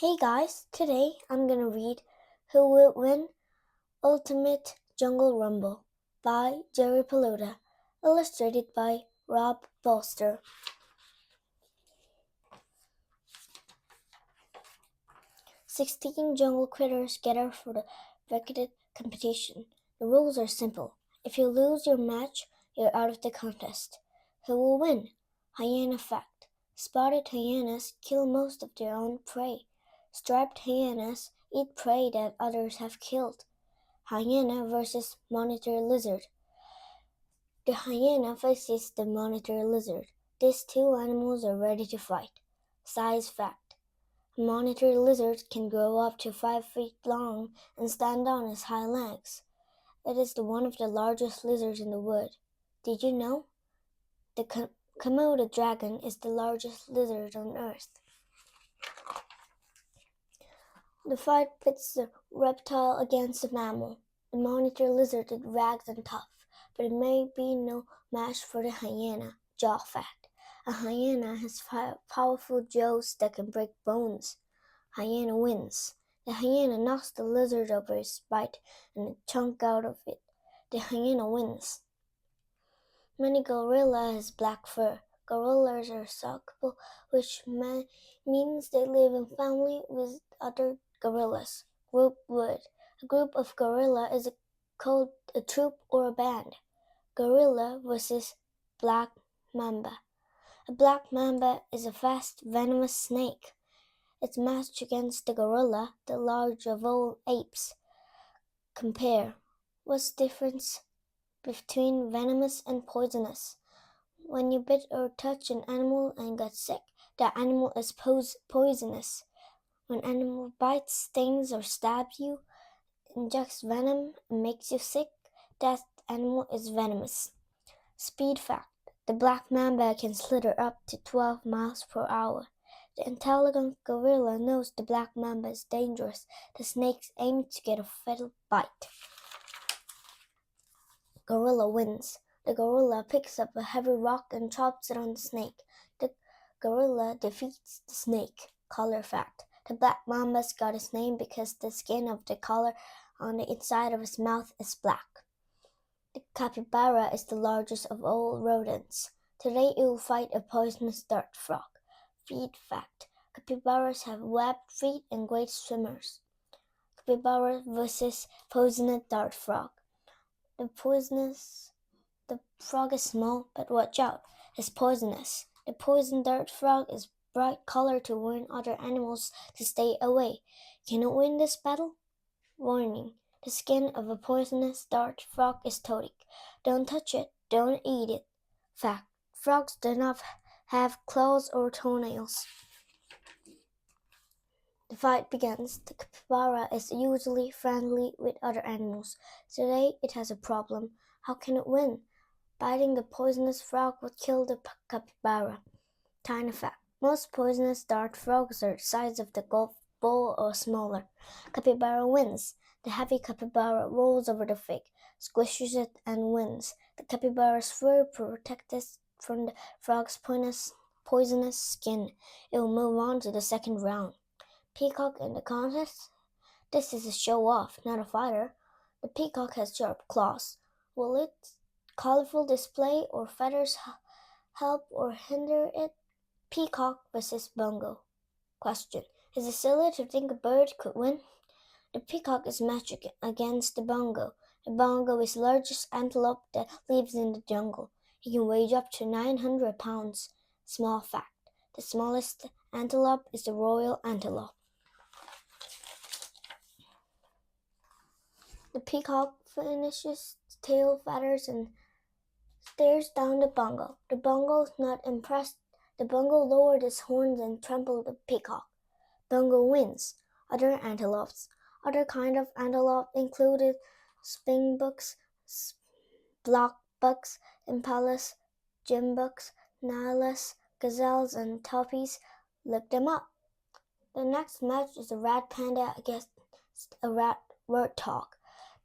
Hey guys, today I'm gonna read Who Will Win Ultimate Jungle Rumble by Jerry Pelota, illustrated by Rob Bolster. 16 jungle critters gather for the bracket competition. The rules are simple. If you lose your match, you're out of the contest. Who will win? Hyena fact. Spotted hyenas kill most of their own prey. Striped hyenas eat prey that others have killed. Hyena versus monitor lizard. The hyena faces the monitor lizard. These two animals are ready to fight. Size fact. A monitor lizard can grow up to 5 feet long and stand on its hind legs. It is one of the largest lizards in the wood. Did you know? The Komodo dragon is the largest lizard on Earth. The fight pits the reptile against the mammal. The monitor lizard is ragged and tough, but it may be no match for the hyena. Jaw fact. A hyena has powerful jaws that can break bones. Hyena wins. The hyena knocks the lizard over its bite and a chunk out of it. The hyena wins. Many gorilla has black fur. Gorillas are sociable, which means they live in family with other gorillas. Group would. A group of gorilla is called a troop or a band. Gorilla versus black mamba. A black mamba is a fast, venomous snake. It's matched against the gorilla, the largest of all apes. Compare. What's the difference between venomous and poisonous? When you bit or touch an animal and get sick, that animal is poisonous. When an animal bites, stings, or stabs you, injects venom, and makes you sick, that animal is venomous. Speed fact. The black mamba can slither up to 12 miles per hour. The intelligent gorilla knows the black mamba is dangerous. The snakes aim to get a fatal bite. Gorilla wins. The gorilla picks up a heavy rock and chops it on the snake. The gorilla defeats the snake. Color fact. The black mamba's got its name because the skin of the collar on the inside of its mouth is black. The capybara is the largest of all rodents. Today it will fight a poisonous dart frog. Feet fact. Capybaras have webbed feet and great swimmers. Capybara versus poisonous dart frog. The frog is small, but watch out, it's poisonous. The poison dart frog is bright colored to warn other animals to stay away. Can it win this battle? Warning. The skin of a poisonous dart frog is toxic. Don't touch it. Don't eat it. Fact. Frogs do not have claws or toenails. The fight begins. The capybara is usually friendly with other animals. Today it has a problem. How can it win? Biting the poisonous frog would kill the capybara. Tiny fact. Most poisonous dart frogs are the size of the golf ball or smaller. Capybara wins. The heavy capybara rolls over the fig, squishes it, and wins. The capybara's fur protects it from the frog's poisonous skin. It will move on to the second round. Peacock in the contest? This is a show-off, not a fighter. The peacock has sharp claws. Will its colorful display or feathers help or hinder it? Peacock versus bongo. Question. Is it silly to think a bird could win? The peacock is matched against the bongo. The bongo is the largest antelope that lives in the jungle. He can weigh up to 900 pounds. Small fact. The smallest antelope is the royal antelope. The peacock finishes tail feathers and stares down the bongo. The bongo is not impressed. The bongo lowered its horns and trampled the peacock. Bongo wins. Other antelopes. Other kind of antelope included springboks, blockbucks, impalas, jimbucks, nihilus, gazelles, and toppies. Look them up. The next match is a rat panda against a warthog.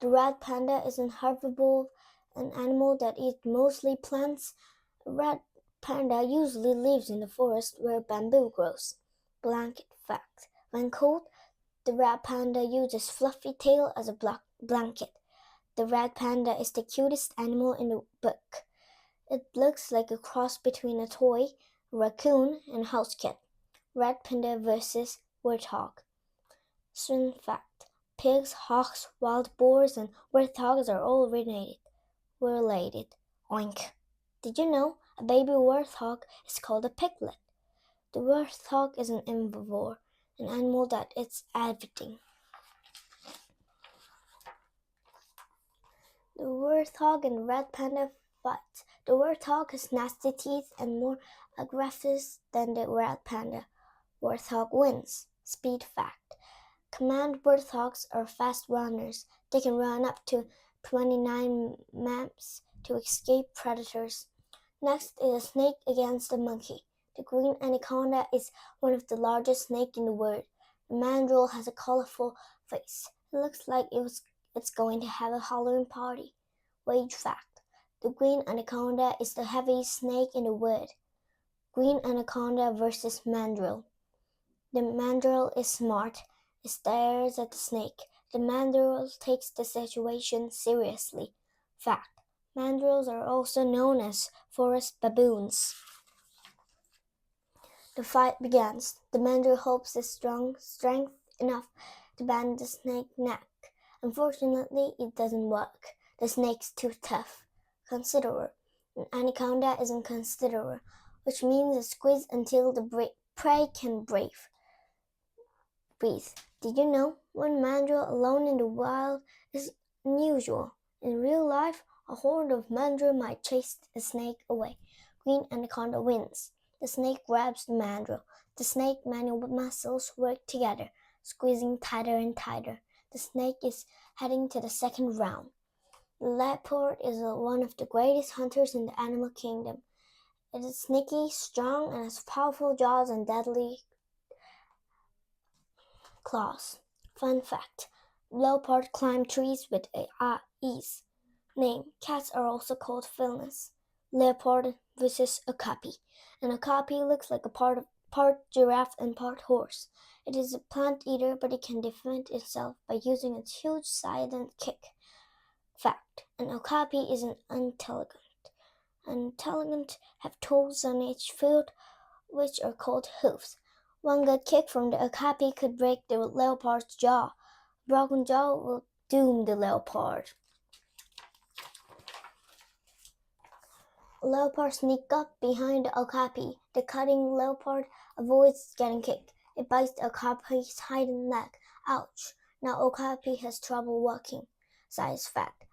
The rat panda is an herbivore, an animal that eats mostly plants. A rat panda usually lives in the forest where bamboo grows. Blanket fact. When cold, the red panda uses fluffy tail as a blanket. The red panda is the cutest animal in the book. It looks like a cross between a toy, a raccoon, and a house cat. Red panda versus warthog. Fun fact: pigs, hawks, wild boars, and warthogs are all related. Oink. Did you know a baby warthog is called a piglet? The warthog is an herbivore, an animal that eats everything. The warthog and red panda fight. The warthog has nasty teeth and more aggressive than the red panda. Warthog wins. Speed fact: command warthogs are fast runners. They can run up to 29 miles to escape predators. Next is a snake against a monkey. The green anaconda is one of the largest snakes in the world. The mandrill has a colorful face. It looks like it's going to have a Halloween party. Wage fact: the green anaconda is the heaviest snake in the world. Green anaconda versus mandrill. The mandrill is smart. It stares at the snake. The mandrill takes the situation seriously. Fact: mandrills are also known as forest baboons. The fight begins. The mandrill hopes it's strength enough to bend the snake's neck. Unfortunately, it doesn't work. The snake's too tough. Considerate. An anaconda isn't considerate, which means it squeezes until the prey can breathe. Did you know one mandrill alone in the wild is unusual? In real life, a horde of mandrill might chase a snake away. Green anaconda wins. The snake grabs the mandrill. The snake manual muscles work together, squeezing tighter and tighter. The snake is heading to the second round. The leopard is one of the greatest hunters in the animal kingdom. It is sneaky, strong, and has powerful jaws and deadly claws. Fun fact: leopard climb trees with ease. Name: cats are also called felines. Leopard versus okapi. An okapi looks like a part giraffe and part horse. It is a plant eater, but it can defend itself by using its huge silent kick. Fact: an okapi is an intelligent. Intelligent have toes on each foot, which are called hooves. One good kick from the okapi could break the leopard's jaw. A broken jaw will doom the leopard. A leopard sneaks up behind the okapi. The cunning leopard avoids getting kicked. It bites the okapi's hind leg. Ouch! Now okapi has trouble walking. Science fact: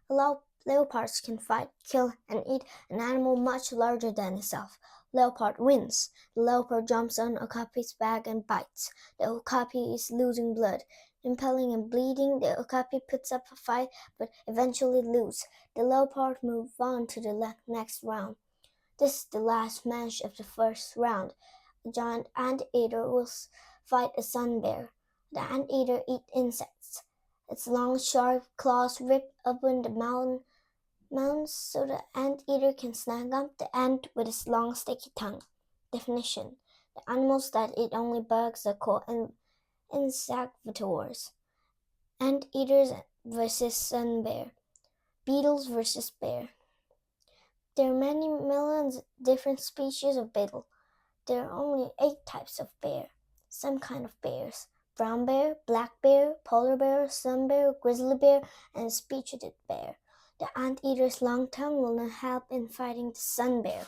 leopards can fight, kill, and eat an animal much larger than itself. Leopard wins. The leopard jumps on okapi's back and bites. The okapi is losing blood. Impaling and bleeding, the okapi puts up a fight but eventually loses. The leopard moves on to the next round. This is the last match of the first round. A giant anteater will fight a sun bear. The anteater eats insects. Its long, sharp claws rip open the mounds so the anteater can snag up the ant with its long, sticky tongue. Definition: the animals that eat only bugs are called insectivores. Anteaters versus sun bear. Beetles versus bear. There are many millions different species of beetle. There are only 8 types of bear. Some kind of bears: brown bear, black bear, polar bear, sun bear, grizzly bear, and spotted bear. The anteater's long tongue will not help in fighting the sun bear.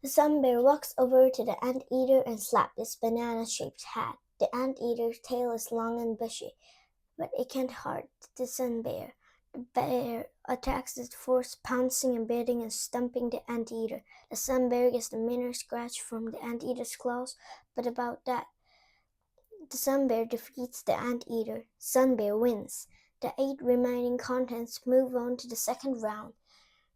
The sun bear walks over to the anteater and slaps its banana-shaped head. The anteater's tail is long and bushy, but it can't hurt the sun bear. The bear attacks with force, pouncing and biting and stumping the anteater. The sun bear gets the minor scratch from the anteater's claws, but about that, the sun bear defeats the anteater. Sun bear wins. The 8 remaining contestants move on to the second round.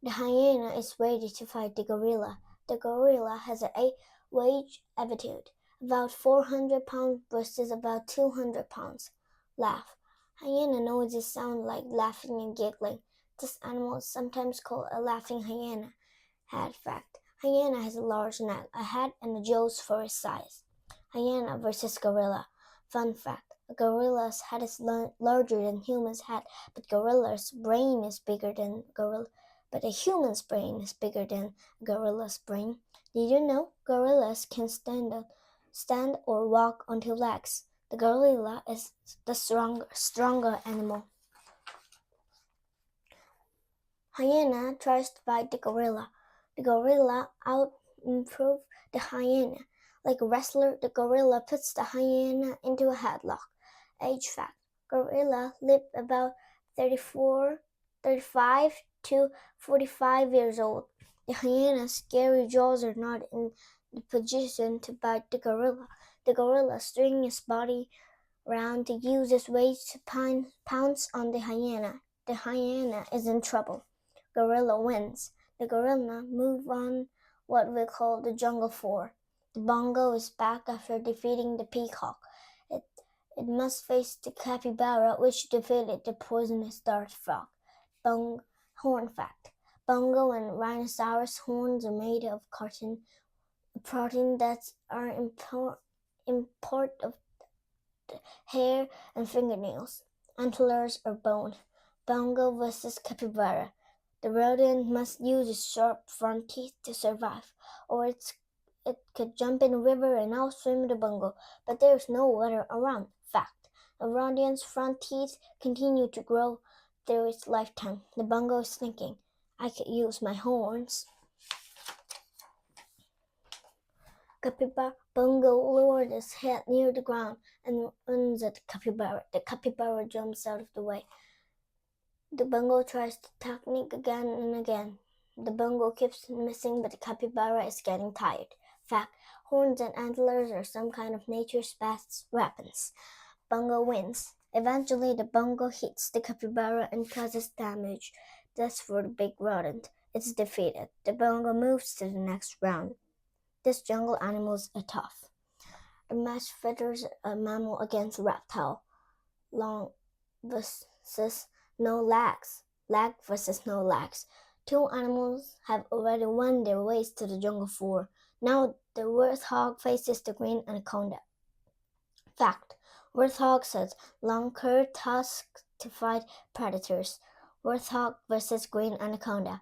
The hyena is ready to fight the gorilla. The gorilla has an 8-weight attitude, about 400 pounds versus about 200 pounds. Laugh. Hyena noises sound like laughing and giggling. This animal is sometimes called a laughing hyena. Head fact: Hyena has a large neck, a head, and a jaws for its size. Hyena versus gorilla. Fun fact: a gorilla's head is larger than human's head, but gorilla's brain is bigger than gorilla. But a human's brain is bigger than a gorilla's brain. Did you know gorillas can stand or walk on two legs? The gorilla is the stronger animal. Hyena tries to fight the gorilla. The gorilla out-improves the hyena. Like a wrestler, the gorilla puts the hyena into a headlock. Age fact: gorilla live about 35 to 45 years old. The hyena's scary jaws are not in the position to bite the gorilla. The gorilla strings his body around to use his weight to pounce on the hyena. The hyena is in trouble. Gorilla wins. The gorilla move on what we call the jungle 4. The bongo is back after defeating the peacock. It must face the capybara, which defeated the poisonous dart frog. Horn fact: bongo and rhinoceros horns are made of protein that are import of hair and fingernails. Antlers or bone. Bongo versus capybara. The rodent must use its sharp front teeth to survive, or it could jump in a river and outswim the bongo, but there's no water around. Fact: the rodent's front teeth continue to grow through its lifetime. The bongo is thinking, I could use my horns. Capybara bongo lowers its head near the ground and runs at the capybara. The capybara jumps out of the way. The bongo tries the technique again and again. The bongo keeps missing, but the capybara is getting tired. Fact: horns and antlers are some kind of nature's best weapons. Bongo wins. Eventually, the bongo hits the capybara and causes damage. That's for the big rodent. It's defeated. The bongo moves to the next round. This jungle animals are tough. The match features a mammal against a reptile. Long versus no legs. Leg versus no legs. Two animals have already won their ways to the jungle 4. Now the warthog faces the green anaconda. Fact: warthogs has long curved tusks to fight predators. Warthog versus green anaconda.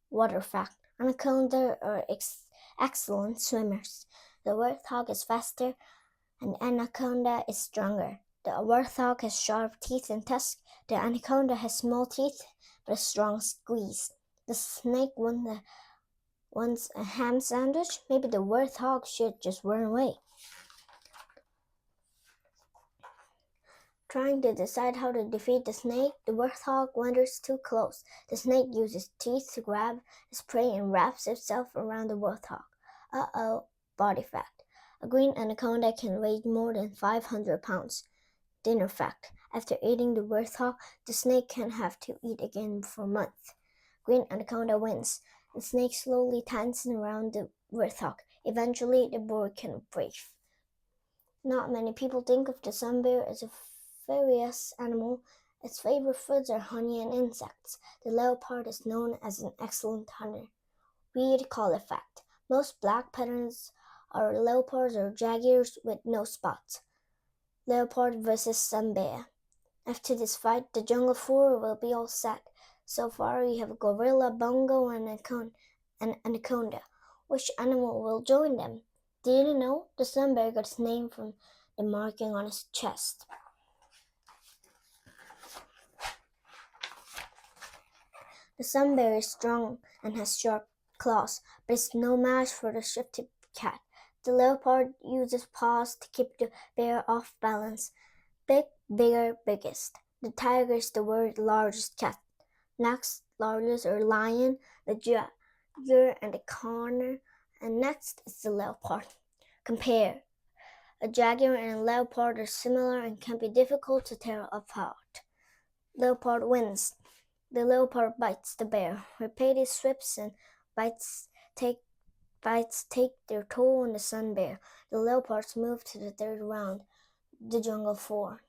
Water fact: anaconda are excellent swimmers. The warthog is faster and anaconda is stronger. The warthog has sharp teeth and tusks. The anaconda has small teeth but a strong squeeze. The snake wants a ham sandwich. Maybe the warthog should just run away. Trying to decide how to defeat the snake, the warthog wanders too close. The snake uses teeth to grab its prey and wraps itself around the warthog. Uh-oh, body fact: a green anaconda can weigh more than 500 pounds. Dinner fact: after eating the warthog, the snake can have to eat again for a month. Green anaconda wins. The snake slowly tightens around the warthog. Eventually, the boar can breathe. Not many people think of the sun bear as a ferocious animal. Its favorite foods are honey and insects. The leopard is known as an excellent hunter. Weird color fact: most black patterns are leopards or jaguars with no spots. Leopard versus sun bear. After this fight, the jungle 4 will be all set. So far, you have a gorilla, bongo, and an anaconda. Which animal will join them? Did you know the sun bear got its name from the marking on its chest? The sun bear is strong and has sharp claws, but it's no match for the shifty cat. The leopard uses paws to keep the bear off balance. Big, bigger, biggest. The tiger is the world's largest cat. Next, largest are lion, the jaguar, and the conure. And next is the leopard. Compare. A jaguar and a leopard are similar and can be difficult to tear apart. Leopard wins. The leopard bites the bear. Repeated swips and bites take their toll on the sun bear. The leopards move to the third round, the jungle 4.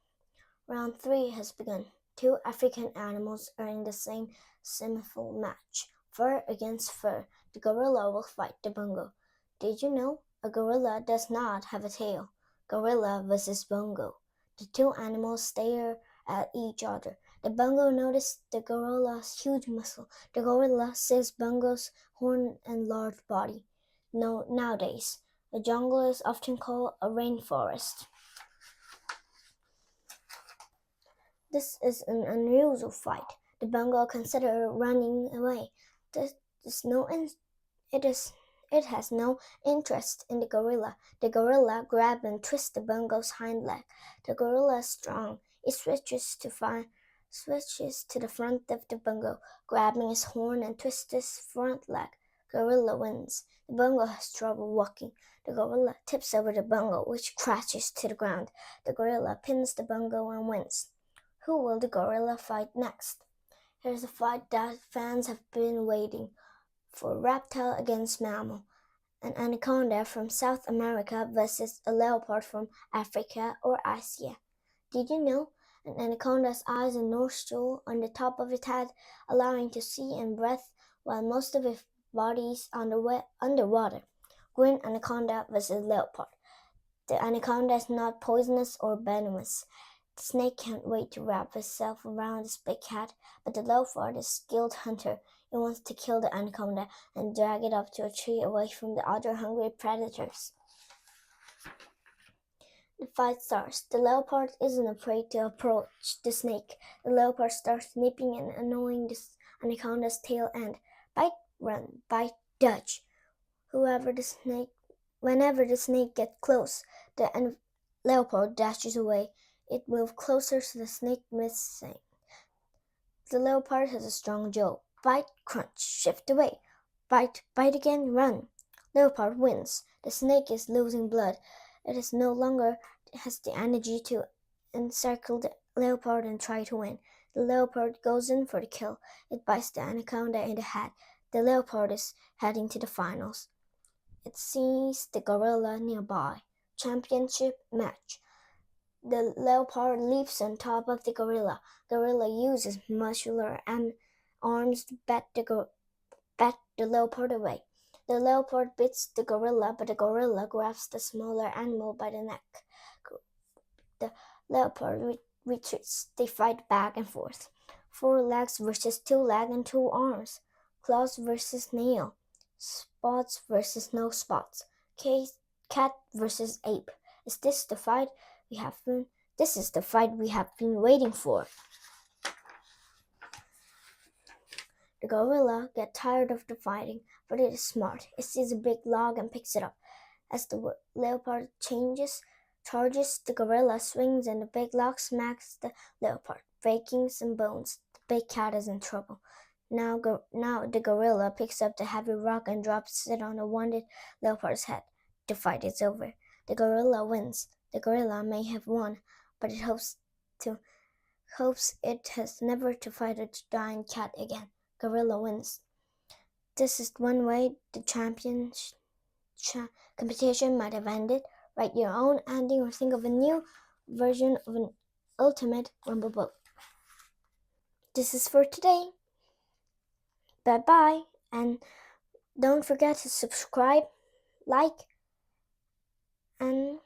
Round 3 has begun. Two African animals are in the same semifinal match, fur against fur. The gorilla will fight the bongo. Did you know a gorilla does not have a tail? Gorilla versus bongo. The two animals stare at each other. The bongo noticed the gorilla's huge muscle. The gorilla sees bongo's horn and large body. No, nowadays, the jungle is often called a rainforest. This is an unusual fight. The bongo considered running away. This is no it has no interest in the gorilla. The gorilla grabs and twists the bongo's hind leg. The gorilla is strong. It switches to the front of the bongo, grabbing his horn and twists his front leg. Gorilla wins. The bongo has trouble walking. The gorilla tips over the bongo, which crashes to the ground. The gorilla pins the bongo and wins. Who will the gorilla fight next? Here's a fight that fans have been waiting for: reptile against mammal. An anaconda from South America versus a leopard from Africa or Asia. Did you know an anaconda's eyes and nostrils on the top of its head, allowing to see and breathe, while most of its body is underwater? Green anaconda versus leopard. The anaconda is not poisonous or venomous. The snake can't wait to wrap itself around its big head, but the leopard is a skilled hunter. It wants to kill the anaconda and drag it up to a tree away from the other hungry predators. The fight starts. The leopard isn't afraid to approach the snake. The leopard starts nipping and annoying the anaconda's tail end. Bite, run, bite, dodge. Whenever the snake gets close, the leopard dashes away. It moves closer so the snake missing. The leopard has a strong jaw. Bite, crunch, shift away. Bite, bite again, run. Leopard wins. The snake is losing blood. It is no longer has the energy to encircle the leopard and try to win. The leopard goes in for the kill. It bites the anaconda in the head. The leopard is heading to the finals. It sees the gorilla nearby. Championship match. The leopard leaps on top of the gorilla. Gorilla uses muscular arms to bat the leopard away. The leopard beats the gorilla, but the gorilla grabs the smaller animal by the neck. The leopard retreats. They fight back and forth. 4 legs versus 2 legs and 2 arms. Claws versus nail. Spots versus no spots. Cat versus ape. Is this the fight This is the fight we have been waiting for. The gorilla gets tired of the fighting, but it is smart. It sees a big log and picks it up. As the leopard charges, the gorilla swings and the big log smacks the leopard, breaking some bones. The big cat is in trouble. Now the gorilla picks up the heavy rock and drops it on the wounded leopard's head. The fight is over. The gorilla wins. The gorilla may have won, but it hopes it has never to fight a giant cat again. Gorilla wins. This is one way the competition might have ended. Write your own ending or think of a new version of an ultimate Rumble book. This is for today. Bye-bye, and don't forget to subscribe, like, and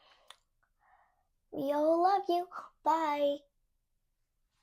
we all love you. Bye.